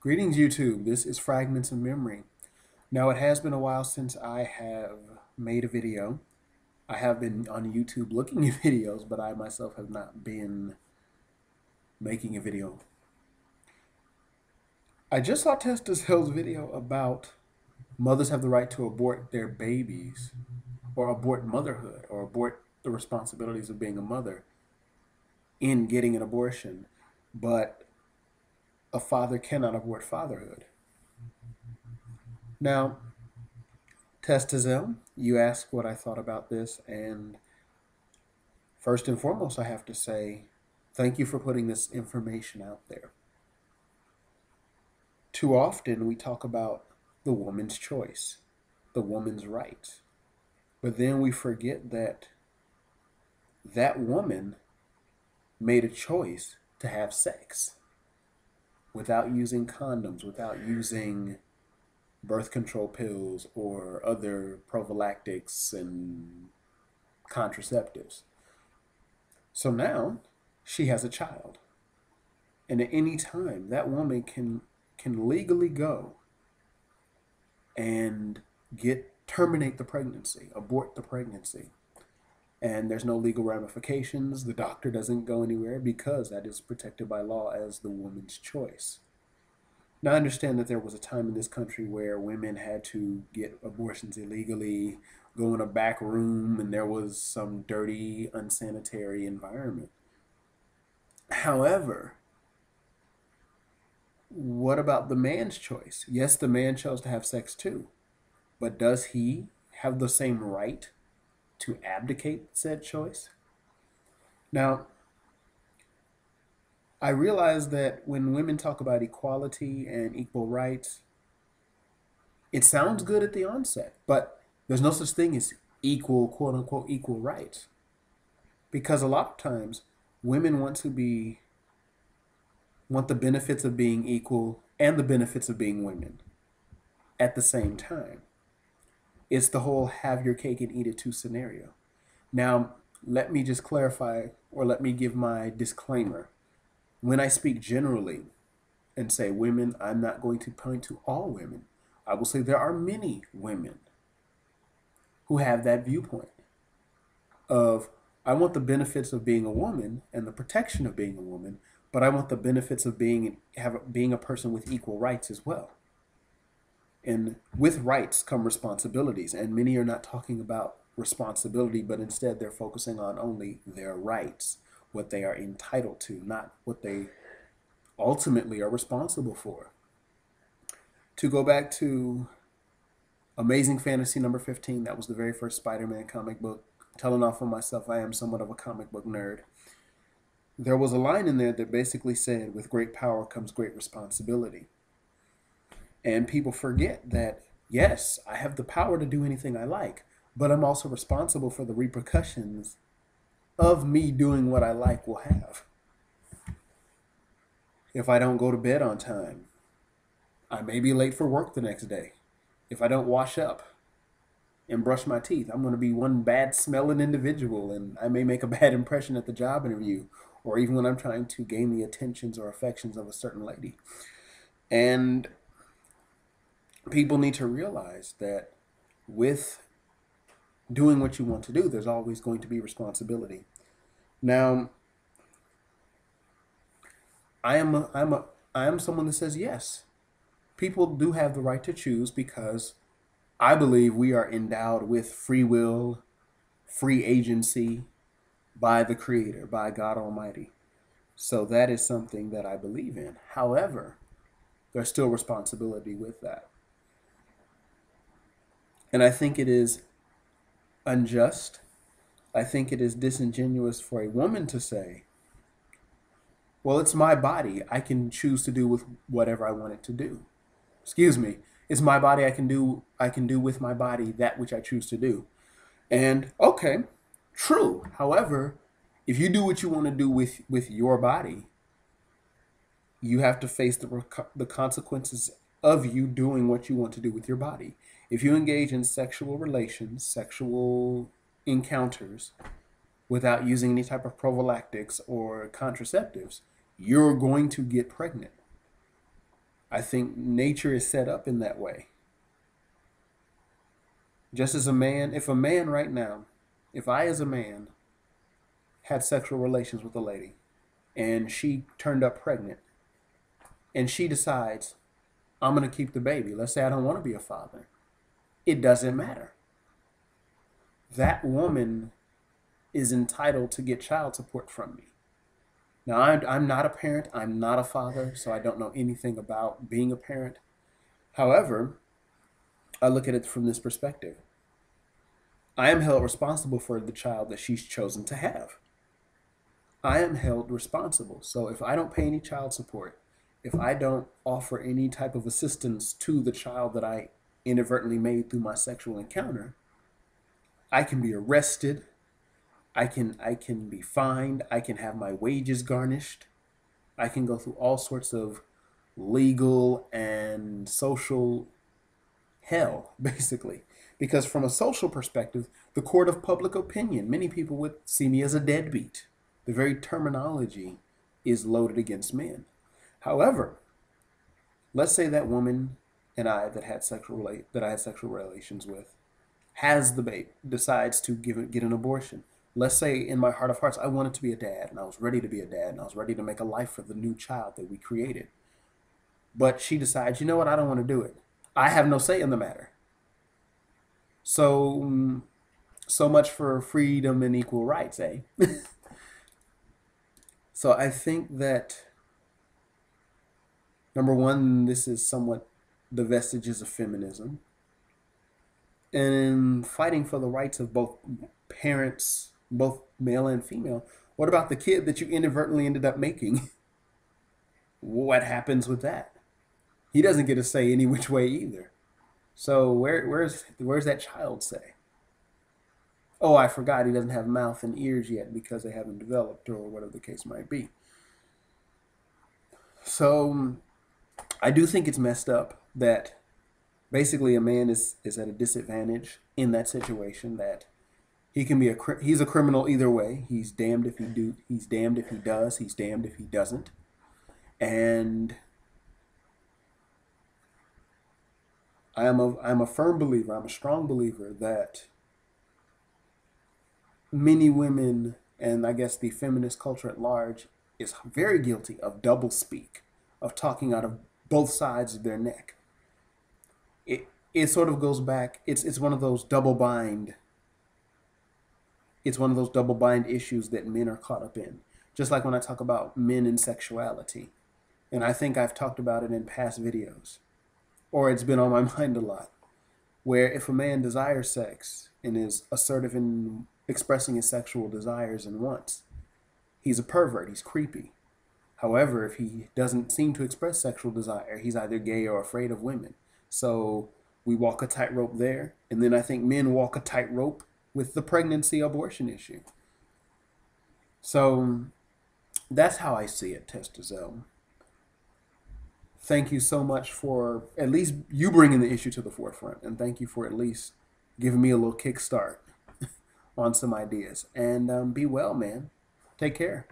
Greetings, YouTube. This is Fragments of Memory. Now, it has been a while since I have made a video. I have been on YouTube looking at videos, but I myself have not been making a video. I just saw Testizel's video about mothers have the right to abort their babies, or abort motherhood, or abort the responsibilities of being a mother in getting an abortion, but a father cannot abort fatherhood. Now, Testizel, you asked what I thought about this, and first and foremost, I have to say thank you for putting this information out there. Too often we talk about the woman's choice, the woman's rights, but then we forget that that woman made a choice to have sex without using condoms, without using birth control pills or other prophylactics and contraceptives. So now she has a child. And at any time, that woman can legally go and terminate the pregnancy, abort the pregnancy. And there's no legal ramifications. The doctor doesn't go anywhere because that is protected by law as the woman's choice. Now, I understand that there was a time in this country where women had to get abortions illegally, go in a back room, and there was some dirty, unsanitary environment. However, what about the man's choice? Yes, the man chose to have sex too, but does he have the same right to abdicate said choice? Now, I realize that when women talk about equality and equal rights, it sounds good at the onset, but there's no such thing as equal, quote unquote, equal rights. Because a lot of times women want the benefits of being equal and the benefits of being women at the same time. It's the whole have your cake and eat it too scenario. Now, let me just clarify, or let me give my disclaimer. When I speak generally and say women, I'm not going to point to all women. I will say there are many women who have that viewpoint of, I want the benefits of being a woman and the protection of being a woman, but I want the benefits of being a person with equal rights as well. And with rights come responsibilities, and many are not talking about responsibility, but instead they're focusing on only their rights, what they are entitled to, not what they ultimately are responsible for. To go back to Amazing Fantasy number 15, that was the very first Spider-Man comic book. Telling off on myself, I am somewhat of a comic book nerd. There was a line in there that basically said, with great power comes great responsibility. And people forget that, yes, I have the power to do anything I like, but I'm also responsible for the repercussions of me doing what I like will have. If I don't go to bed on time, I may be late for work the next day. If I don't wash up and brush my teeth, I'm going to be one bad smelling individual, and I may make a bad impression at the job interview, or even when I'm trying to gain the attentions or affections of a certain lady. And people need to realize that with doing what you want to do, there's always going to be responsibility. Now, I am someone that says yes. People do have the right to choose because I believe we are endowed with free will, free agency by the Creator, by God Almighty. So that is something that I believe in. However, there's still responsibility with that. And I think it is unjust. I think it is disingenuous for a woman to say, well, it's my body. I can choose to do with whatever I want it to do. Excuse me. It's my body. I can do with my body that which I choose to do. And okay, true. However, if you do what you want to do with your body, you have to face the consequences of you doing what you want to do with your body. If you engage in sexual relations, sexual encounters, without using any type of prophylactics or contraceptives, you're going to get pregnant. I think nature is set up in that way. Just as a man, if a man right now, if I as a man had sexual relations with a lady and she turned up pregnant and she decides, I'm going to keep the baby. Let's say I don't want to be a father. It doesn't matter. That woman is entitled to get child support from me. Now, I'm not a parent. I'm not a father, so I don't know anything about being a parent. However, I look at it from this perspective. I am held responsible for the child that she's chosen to have. I am held responsible. So if I don't pay any child support, if I don't offer any type of assistance to the child that I inadvertently made through my sexual encounter, I can be arrested. I can be fined. I can have my wages garnished. I can go through all sorts of legal and social hell, basically. Because from a social perspective, the court of public opinion, many people would see me as a deadbeat. The very terminology is loaded against men. However, let's say that woman and I that I had sexual relations with has the baby, decides to get an abortion. Let's say in my heart of hearts, I wanted to be a dad and I was ready to be a dad and I was ready to make a life for the new child that we created. But she decides, you know what, I don't want to do it. I have no say in the matter. So much for freedom and equal rights, eh? So I think that, number one, this is somewhat the vestiges of feminism. And in fighting for the rights of both parents, both male and female, what about the kid that you inadvertently ended up making? What happens with that? He doesn't get a say any which way either. So where's that child say? Oh, I forgot he doesn't have mouth and ears yet because they haven't developed, or whatever the case might be. So I do think it's messed up that basically a man is at a disadvantage in that situation, that he can be he's a criminal either way. He's damned if he do, he's damned if he does, he's damned if he doesn't. And I'm a firm believer, I'm a strong believer that many women, and I guess the feminist culture at large, is very guilty of double speak, of talking out of both sides of their neck. It sort of goes back, it's one of those double bind, it's one of those double bind issues that men are caught up in. Just like when I talk about men and sexuality. And I think I've talked about it in past videos, or it's been on my mind a lot, where if a man desires sex and is assertive in expressing his sexual desires and wants, he's a pervert, he's creepy. However, if he doesn't seem to express sexual desire, he's either gay or afraid of women. So we walk a tightrope there. And then I think men walk a tightrope with the pregnancy abortion issue. So that's how I see it, Testizel. Thank you so much for at least you bringing the issue to the forefront. And thank you for at least giving me a little kickstart on some ideas. And be well, man. Take care.